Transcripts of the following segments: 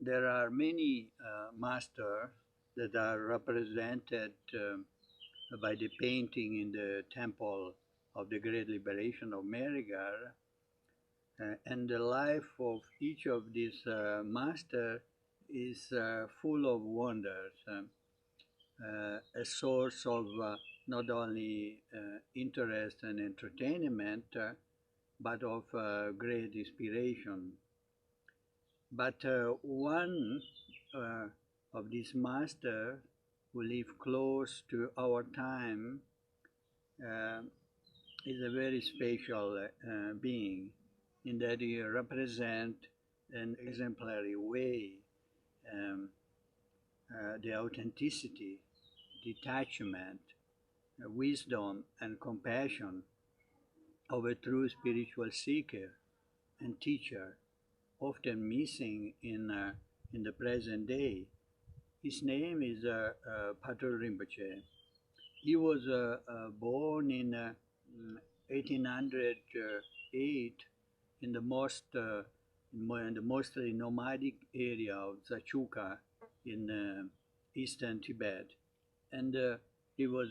there are many masters that are represented by the painting in the temple of the Great Liberation of Merigar, and the life of each of these masters is full of wonders, a source of not only interest and entertainment, but of great inspiration. But one of these masters who live close to our time uh, is a very special being, in that he represents an exemplary way the authenticity, detachment, wisdom, and compassion of a true spiritual seeker and teacher, often missing in the present day. His name is Paltrul Rinpoche. He was born in 1808 in the in the mostly nomadic area of Zachuka in eastern Tibet, and he was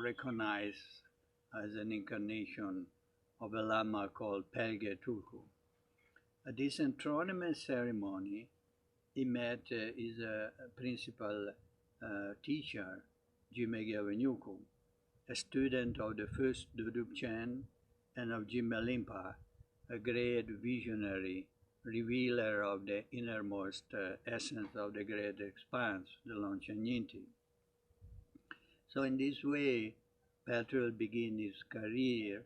recognized as an incarnation of a Lama called Pelge Tulku. At this enthronement ceremony, he met his principal teacher, Jime Gyalpa, a student of the first Duduk Chen and of Jime Limpa, a great visionary, revealer of the innermost essence of the great expanse, the Longchen Yinti. So in this way, Paltrul began his career,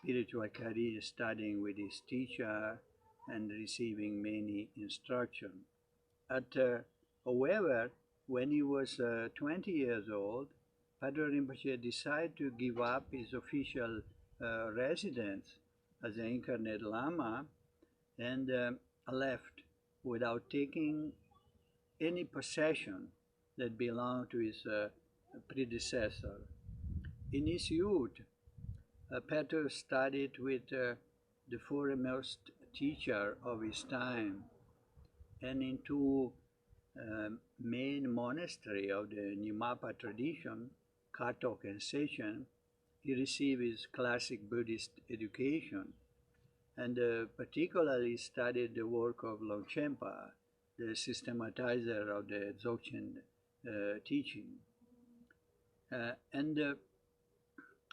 spiritual career, studying with his teacher and receiving many instruction. However, when he was 20 years old, Paltrul Rinpoche decided to give up his official residence as an incarnate Lama and left without taking any possession that belonged to his predecessor. In his youth, Paltrul studied with the foremost teacher of his time, and in two main monastery of the Nyingmapa tradition, Katok and Sechen, he received his classic Buddhist education, and particularly studied the work of Longchenpa, the systematizer of the Dzogchen teaching. And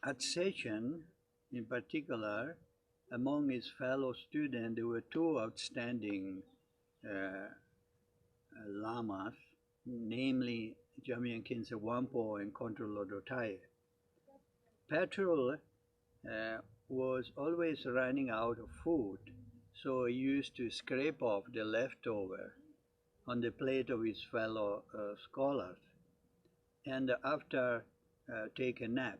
at Sechen, in particular, among his fellow students, there were two outstanding lamas, namely Jamyang Khyentse Wangpo and Khyentse Lodro Taye. Paltrul was always running out of food, so he used to scrape off the leftover on the plate of his fellow scholars, and after take a nap,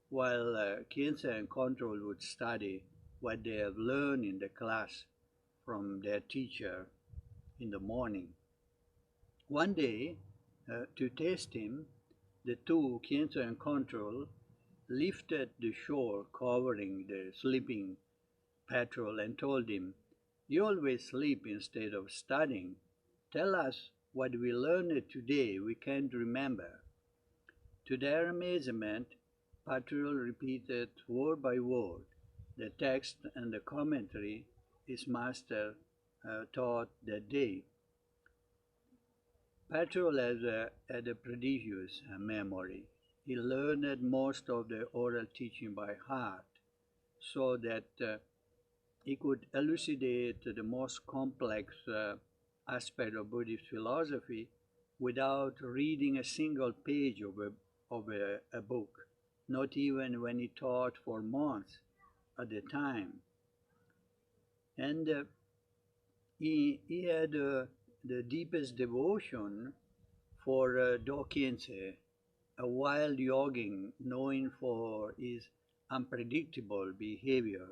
while Khyentse and Khyentse would study what they have learned in the class from their teacher in the morning. One day, to test him, the two, Khyentse and Khyentse, lifted the shawl covering the sleeping Paltrul and told him, "You always sleep instead of studying. Tell us what we learned today we can't remember." To their amazement, Paltrul repeated word by word the text and the commentary his master taught that day. Paltrul had a prodigious memory. He learned most of the oral teaching by heart, so that he could elucidate the most complex aspect of Buddhist philosophy without reading a single page of a book, not even when he taught for months at a time. And he had the deepest devotion for Do Khyentse, a wild yogin known for his unpredictable behavior.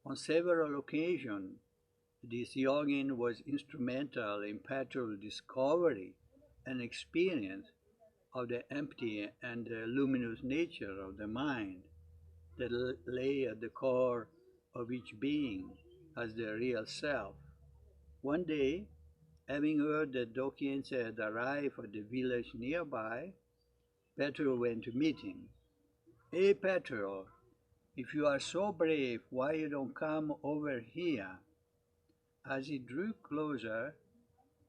On several occasions, this yogin was instrumental in Paltrul's discovery and experience of the empty and luminous nature of the mind that lay at the core of each being as the real self. One day, Having heard that Dokyense had arrived at the village nearby, Paltrul went to meet him. "Hey, Paltrul, if you are so brave, why you don't come over here?" As he drew closer,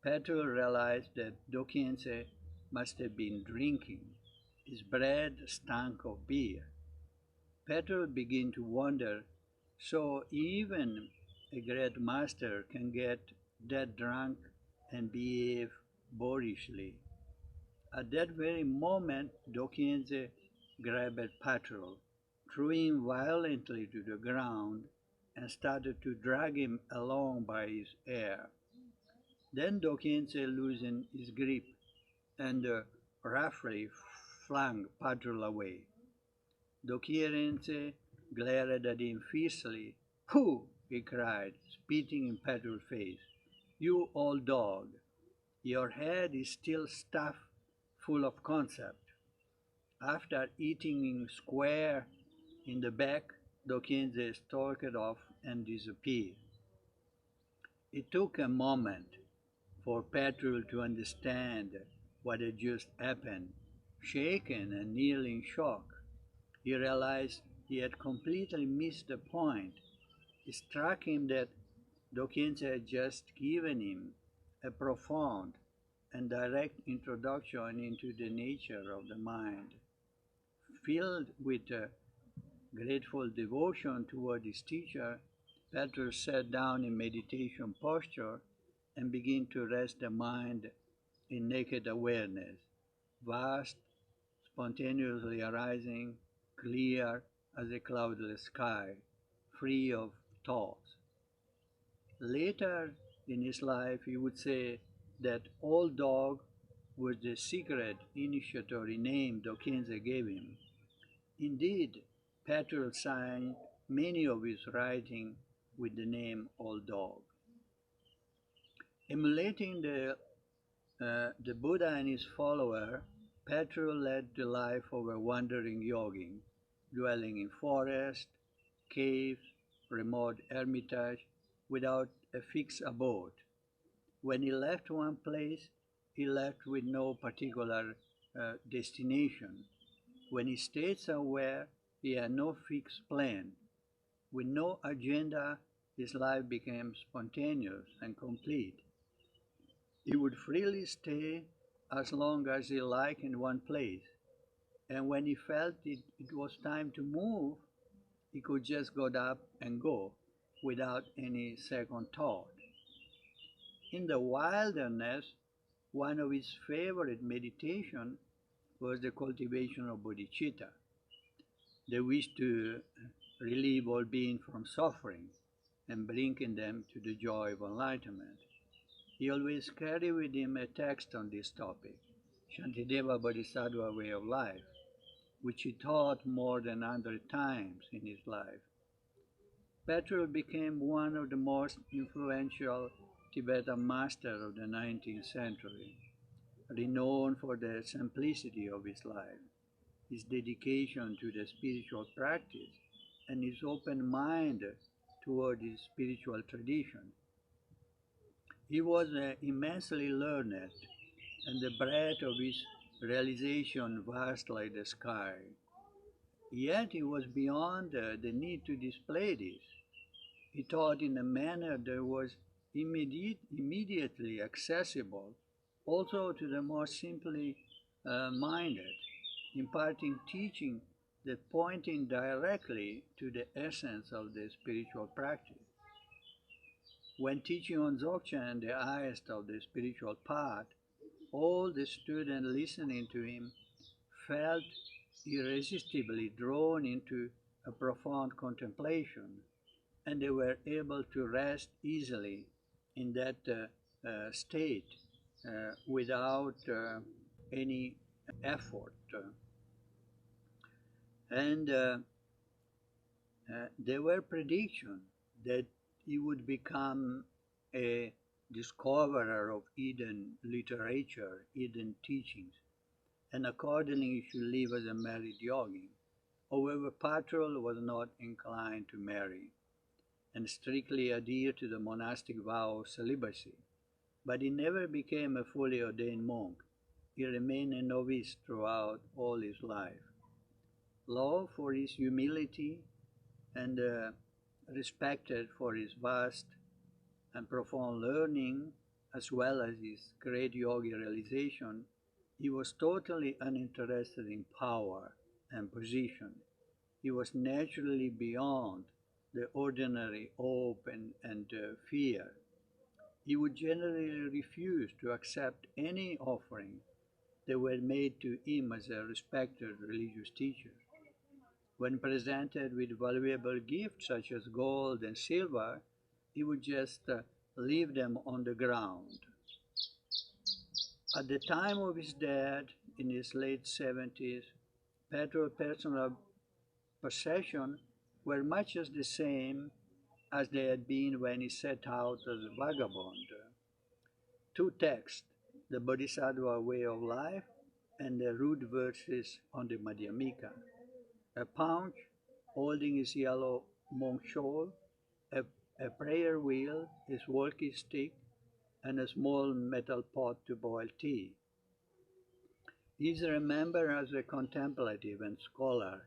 Paltrul realized that Dokyense must have been drinking. His breath stank of beer. Paltrul began to wonder, so even a great master can get that drunk and behave boorishly. At that very moment, Dokyense grabbed Paltrul, threw him violently to the ground, and started to drag him along by his hair. Then Dokyense loosened his grip and roughly flung Paltrul away. Dokyense glared at him fiercely. "Pooh!" he cried, spitting in Paltrul's face. "You old dog! Your head is still stuffed full of concept." After eating him square in the back, Dokyense stalked off and disappeared. It took a moment for Paltrul to understand what had just happened. Shaken and nearly in shock, he realized he had completely missed the point. It struck him that Dokyense had just given him a profound and direct introduction into the nature of the mind. Filled with grateful devotion toward his teacher, Paltrul sat down in meditation posture and began to rest the mind in naked awareness, vast, spontaneously arising, clear as a cloudless sky, free of thoughts. Later in his life, he would say that Old Dog was the secret initiatory name Dokyense gave him. Indeed, Paltrul signed many of his writings with the name Old Dog. Emulating the Buddha and his follower, Paltrul led the life of a wandering yogin, dwelling in forests, caves, remote hermitage, without a fixed abode. When he left one place, he left with no particular destination. When he stayed somewhere, he had no fixed plan. With no agenda, his life became spontaneous and complete. He would freely stay as long as he liked in one place, and when he felt it was time to move, he could just get up and go without any second thought. In the wilderness, one of his favorite meditations was the cultivation of bodhicitta, the wish to relieve all beings from suffering and bringing them to the joy of enlightenment. He always carried with him a text on this topic, Shantideva Bodhisattva Way of Life, which he taught more than 100 times in his life. Paltrul became one of the most influential Tibetan masters of the 19th century, renowned for the simplicity of his life, his dedication to the spiritual practice, and his open mind toward his spiritual tradition. He was immensely learned, and the breadth of his realization vast like the sky. Yet he was beyond the need to display this. He taught in a manner that was immediately accessible also to the more simply minded, imparting teaching that pointing directly to the essence of the spiritual practice. When teaching on Dzogchen, the highest of the spiritual path, all the students listening to him felt irresistibly drawn into a profound contemplation, and they were able to rest easily in that state without any effort. And there were predictions that he would become a discoverer of hidden literature, hidden teachings, and accordingly he should live as a married yogin. However, Paltrul was not inclined to marry and strictly adhered to the monastic vow of celibacy, but he never became a fully ordained monk. He remained a novice throughout all his life. Loved for his humility and respected for his vast and profound learning, as well as his great yogi realization, he was totally uninterested in power and position. He was naturally beyond the ordinary hope and fear. He would generally refuse to accept any offering that were made to him as a respected religious teacher. When presented with valuable gifts such as gold and silver, he would just leave them on the ground. At the time of his death, in his late 70s, Paltrul's personal possessions were much as the same as they had been when he set out as a vagabond. Two texts, the Bodhisattva Way of Life and the Root Verses on the Madhyamika, a pouch holding his yellow monk shawl, a prayer wheel, his walking stick, and a small metal pot to boil tea. He is remembered as a contemplative and scholar,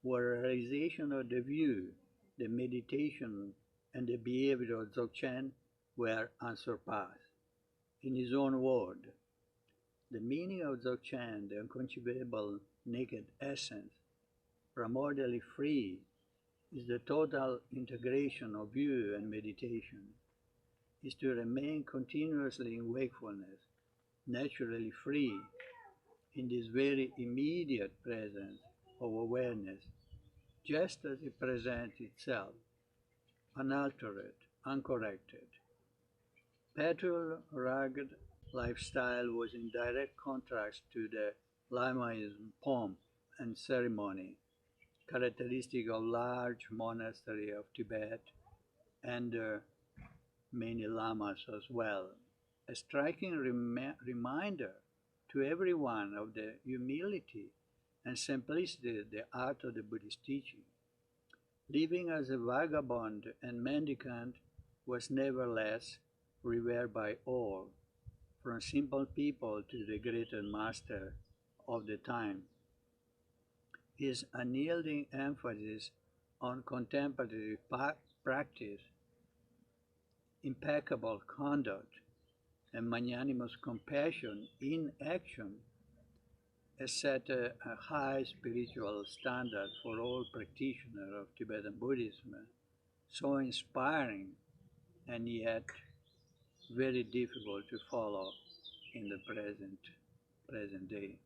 where realization of the view, the meditation, and the behavior of Dzogchen were unsurpassed. In his own word, the meaning of Dzogchen, the unconceivable naked essence, primordially free, is the total integration of view and meditation, is to remain continuously in wakefulness, naturally free, in this very immediate presence of awareness, just as it presents itself, unaltered, uncorrected. Paltrul's rugged lifestyle was in direct contrast to the Lamaism pomp and ceremony, characteristic of large monasteries of Tibet and many lamas as well. A striking reminder to everyone of the humility and simplicity of the art of the Buddhist teaching. Living as a vagabond and mendicant was nevertheless revered by all, from simple people to the greatest master of the time. His unyielding emphasis on contemplative practice, impeccable conduct, and magnanimous compassion in action has set a high spiritual standard for all practitioners of Tibetan Buddhism, so inspiring and yet very difficult to follow in the present day.